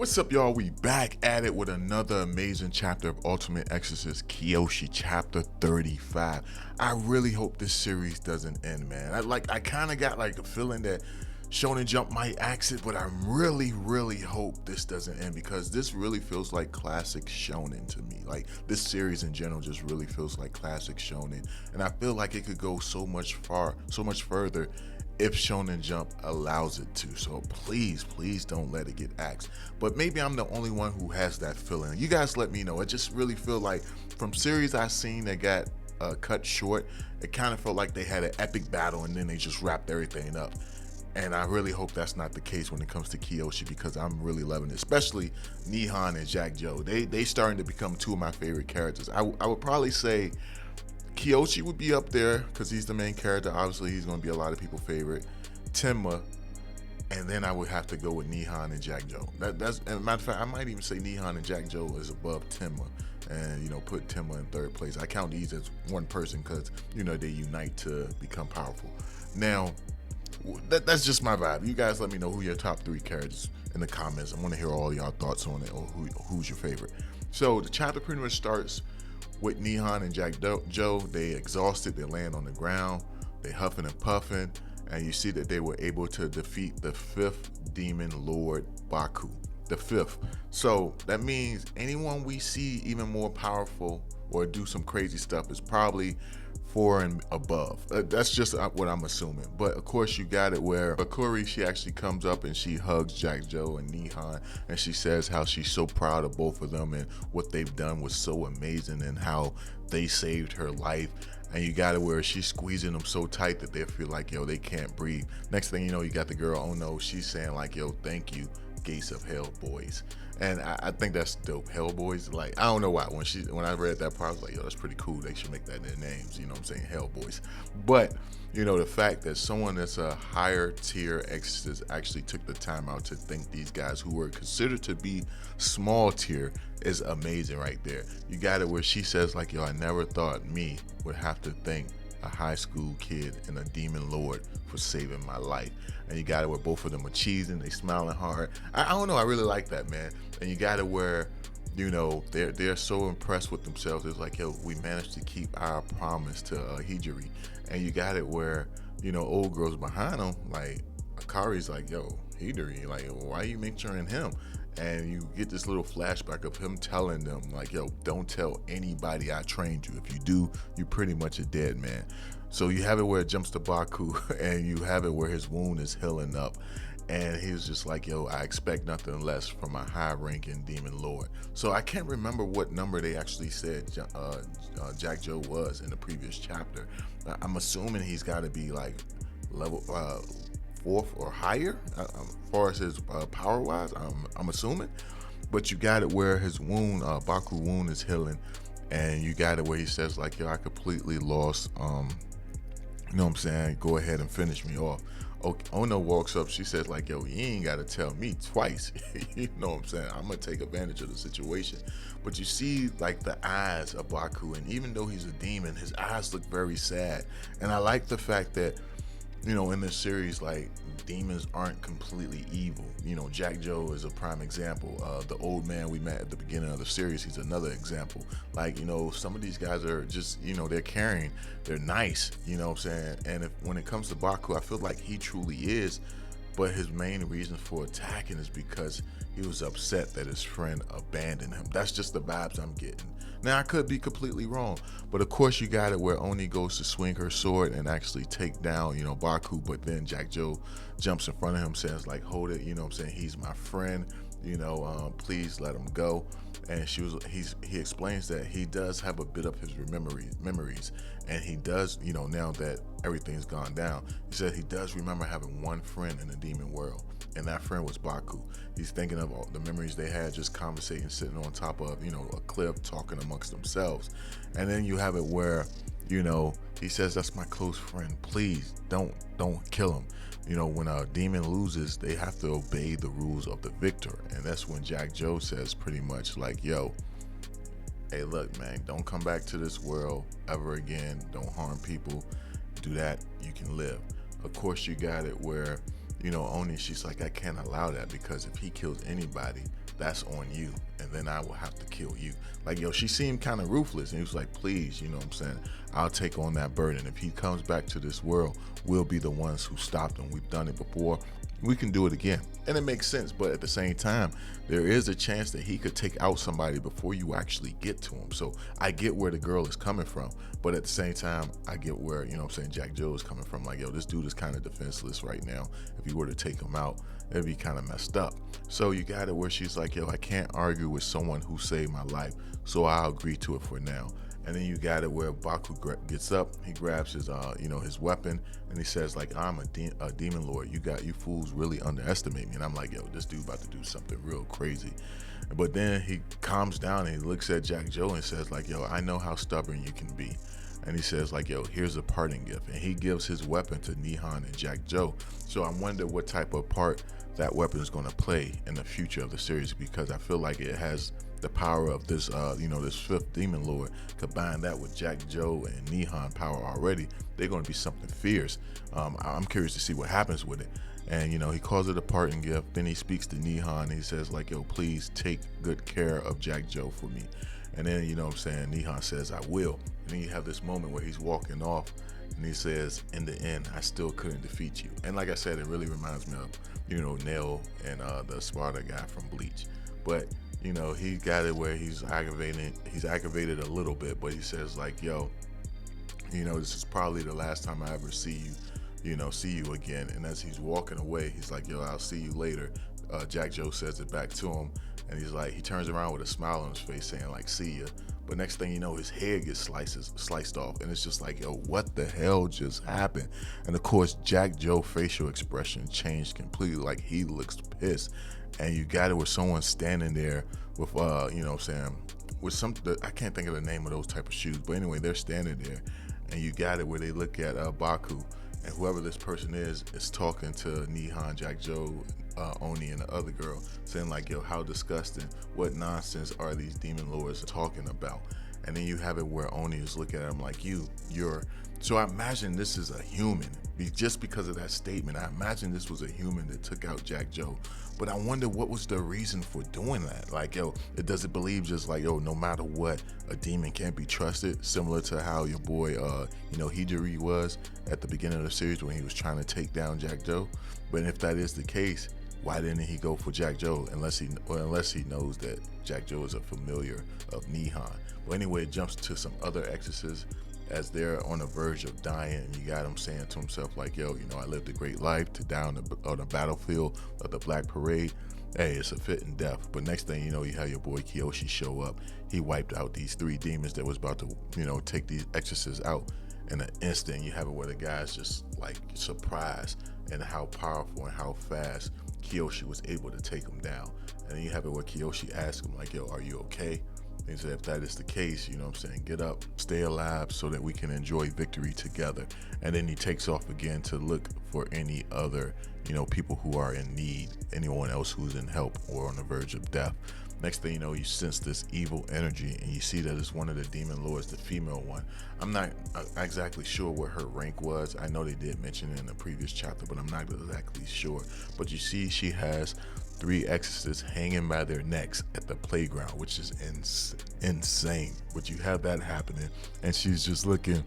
What's up, y'all? We back at it with another amazing chapter of Ultimate Exorcist Kiyoshi Chapter 35. I really hope this series doesn't end, man. I kind of got like a feeling that Shonen Jump might axe it, but I really hope this doesn't end because this really feels like classic shonen to me. Like, this series in general just really feels like classic shonen, and I feel like it could go so much further if Shonen Jump allows it to. So please don't let it get axed. But maybe I'm the only one who has that feeling. You guys let me know. It just really feel like from series I've seen that got cut short, it kind of felt like they had an epic battle and then they just wrapped everything up. And I really hope that's not the case when it comes to Kiyoshi, because I'm really loving it, especially Nihon and Jack Joe. They starting to become two of my favorite characters. I would probably say Kiyoshi would be up there because he's the main character. Obviously, he's going to be a lot of people's favorite. Tenma, and then I would have to go with Nihon and Jack Joe. That's, and matter of fact, I might even say Nihon and Jack Joe is above Tenma, and put Tenma in third place. I count these as one person because they unite to become powerful. Now, that's just my vibe. You guys let me know who your top 3 characters in the comments. I want to hear all y'all thoughts on it, or who's your favorite. So the chapter pretty much starts with Nihon and Jack Joe. They exhausted, they land on the ground, they huffing and puffing, and you see that they were able to defeat the 5th demon lord, Baku. The 5th. So that means anyone we see even more powerful or do some crazy stuff is probably 4 and above. That's just what I'm assuming. But of course you got it where Bakuri, she actually comes up and she hugs Jack Joe and Nihon, and she says how she's so proud of both of them and what they've done was so amazing and how they saved her life. And you got it where she's squeezing them so tight that they feel like, they can't breathe. Next thing you know, you got the girl, oh no, she's saying like, thank you, Gates of Hell Boys. And I think that's dope. Hellboys, like, I don't know why. When I read that part, I was like, that's pretty cool. They should make that their names, you know what I'm saying? Hellboys. But, the fact that someone that's a higher tier exorcist actually took the time out to thank these guys who were considered to be small tier is amazing right there. You got it where she says like, I never thought me would have to thank a high school kid and a demon lord for saving my life. And you got it where both of them are cheesing, they smiling hard. I don't know, I really like that, man. And you got it where they're so impressed with themselves. It's like, we managed to keep our promise to Hijiri. And you got it where old girls behind them, like Akari's like, Hidori, like, why are you mentoring him? And you get this little flashback of him telling them like, don't tell anybody I trained you. If you do, you pretty much a dead man. So you have it where it jumps to Baku, and you have it where his wound is healing up, and he was just like, I expect nothing less from a high-ranking demon lord. So I can't remember what number they actually said Jack Joe was in the previous chapter. I'm assuming he's got to be like level 4th or higher as far as his power wise. I'm assuming, but you got it where his wound, Baku wound, is healing, and you got it where he says like, I completely lost. You know what I'm saying? Go ahead and finish me off. Ono walks up. She says like, you ain't got to tell me twice. You know what I'm saying? I'm going to take advantage of the situation. But you see like the eyes of Baku, and even though he's a demon, his eyes look very sad. And I like the fact that, in this series, like, demons aren't completely evil. Jack Joe is a prime example. The old man we met at the beginning of the series, he's another example. Like, some of these guys are just, they're caring, they're nice, you know what I'm saying? And when it comes to Baku, I feel like he truly is, but his main reason for attacking is because he was upset that his friend abandoned him. That's just the vibes I'm getting. Now, I could be completely wrong, but of course you got it where Oni goes to swing her sword and actually take down, Baku, but then Jack Joe jumps in front of him, says like, hold it, you know what I'm saying? He's my friend, please let him go. And he explains that he does have a bit of his memories, and he does, now that everything's gone down, he said he does remember having one friend in the demon world, and that friend was Baku. He's thinking of all the memories they had, just conversating, sitting on top of, a cliff, talking amongst themselves. And then you have it where, he says, that's my close friend, please don't kill him. When a demon loses, they have to obey the rules of the victor. And that's when Jack Joe says pretty much like, hey, look, man, don't come back to this world ever again. Don't harm people. Do that, you can live. Of course, you got it where, Oni, she's like, I can't allow that, because if he kills anybody, that's on you, and then I will have to kill you. Like, yo, she seemed kind of ruthless, and he was like, please, you know what I'm saying, I'll take on that burden. If he comes back to this world, we'll be the ones who stopped him. We've done it before, we can do it again. And it makes sense, but at the same time, there is a chance that he could take out somebody before you actually get to him. So I get where the girl is coming from, but at the same time, I get where, you know what I'm saying, Jack Joe is coming from. Like, yo, this dude is kind of defenseless right now. If you were to take him out, it'd be kind of messed up. So you got it where she's like, yo, I can't argue with someone who saved my life, so I'll agree to it for now. And then you got it where Baku gets up, he grabs his, his weapon, and he says, like, I'm a demon lord. You fools really underestimate me. And I'm like, yo, this dude about to do something real crazy. But then he calms down and he looks at Jack Joe and says, like, yo, I know how stubborn you can be. And he says, like, yo, here's a parting gift. And he gives his weapon to Nihon and Jack Joe. So I wonder what type of part that weapon is going to play in the future of the series, because I feel like it has the power of this, this fifth demon lord. Combine that with Jack Joe and Nihon power already, they're going to be something fierce. I'm curious to see what happens with it. And, he calls it a parting gift. Then he speaks to Nihon. He says, like, yo, please take good care of Jack Joe for me. And then, Nihon says, I will. And then you have this moment where he's walking off and he says, in the end, I still couldn't defeat you. And like I said, it really reminds me of, Nero and the Sparta guy from Bleach. But, he got it where he's aggravated a little bit, but he says, like, yo, this is probably the last time I ever see you again. And as he's walking away, he's like, yo, I'll see you later. Jack Joe says it back to him, and he's like, he turns around with a smile on his face saying, like, see ya. But next thing you know, his head gets sliced off, and it's just like, yo, what the hell just happened? And of course, Jack Joe's facial expression changed completely. Like, he looks pissed. And you got it with someone standing there with, with some, I can't think of the name of those type of shoes, but anyway, they're standing there, and you got it where they look at Baku, and whoever this person is talking to Nihon, Jack Joe, Oni, and the other girl, saying, like, yo, how disgusting, what nonsense are these demon lords talking about? And then you have it where Oni is looking at him like, you're, so I imagine this is a human, just because of that statement. I imagine this was a human that took out Jack Joe. But I wonder what was the reason for doing that. Like, yo, does it believe just like, yo, no matter what, a demon can't be trusted, similar to how your boy, Hijiri was at the beginning of the series when he was trying to take down Jack Joe? But if that is the case, why didn't he go for Jack Joe unless he knows that Jack Joe is a familiar of Nihon? Well, anyway, it jumps to some other exorcists as they're on the verge of dying, and you got him saying to himself, like, yo, I lived a great life to die on the battlefield of the Black Parade. Hey, it's a fitting death. But next thing you know, you have your boy Kiyoshi show up. He wiped out these three demons that was about to, take these exorcists out in an instant. You have it where the guy's just like surprised and how powerful and how fast Kiyoshi was able to take him down. And then you have it where Kiyoshi asks him, like, yo, are you okay? He said, if that is the case, get up, stay alive so that we can enjoy victory together. And then he takes off again to look for any other, people who are in need, anyone else who's in help or on the verge of death. Next thing you know, you sense this evil energy, and you see that it's one of the demon lords, the female one. I'm not exactly sure what her rank was. I know they did mention it in the previous chapter, but I'm not exactly sure. But you see she has 3 exorcists hanging by their necks at the playground, which is insane. But you have that happening, and she's just looking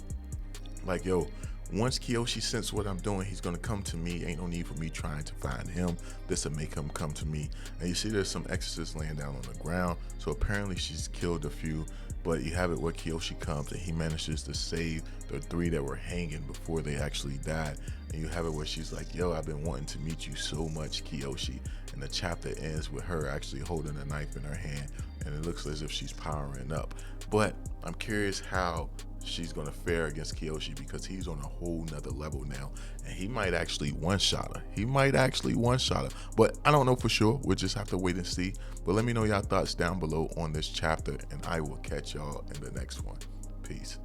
like, yo, once Kiyoshi senses what I'm doing, he's gonna come to me. Ain't no need for me trying to find him. This will make him come to me. And you see there's some exorcists laying down on the ground. So apparently she's killed a few, but you have it where Kiyoshi comes and he manages to save the 3 that were hanging before they actually died. And you have it where she's like, yo, I've been wanting to meet you so much, Kiyoshi. And the chapter ends with her actually holding a knife in her hand, and it looks as if she's powering up. But I'm curious how she's gonna fare against Kiyoshi, because he's on a whole nother level now, and he might actually one-shot her. But I don't know for sure. We'll just have to wait and see. But let me know y'all thoughts down below on this chapter, and I will catch y'all in the next one. Peace.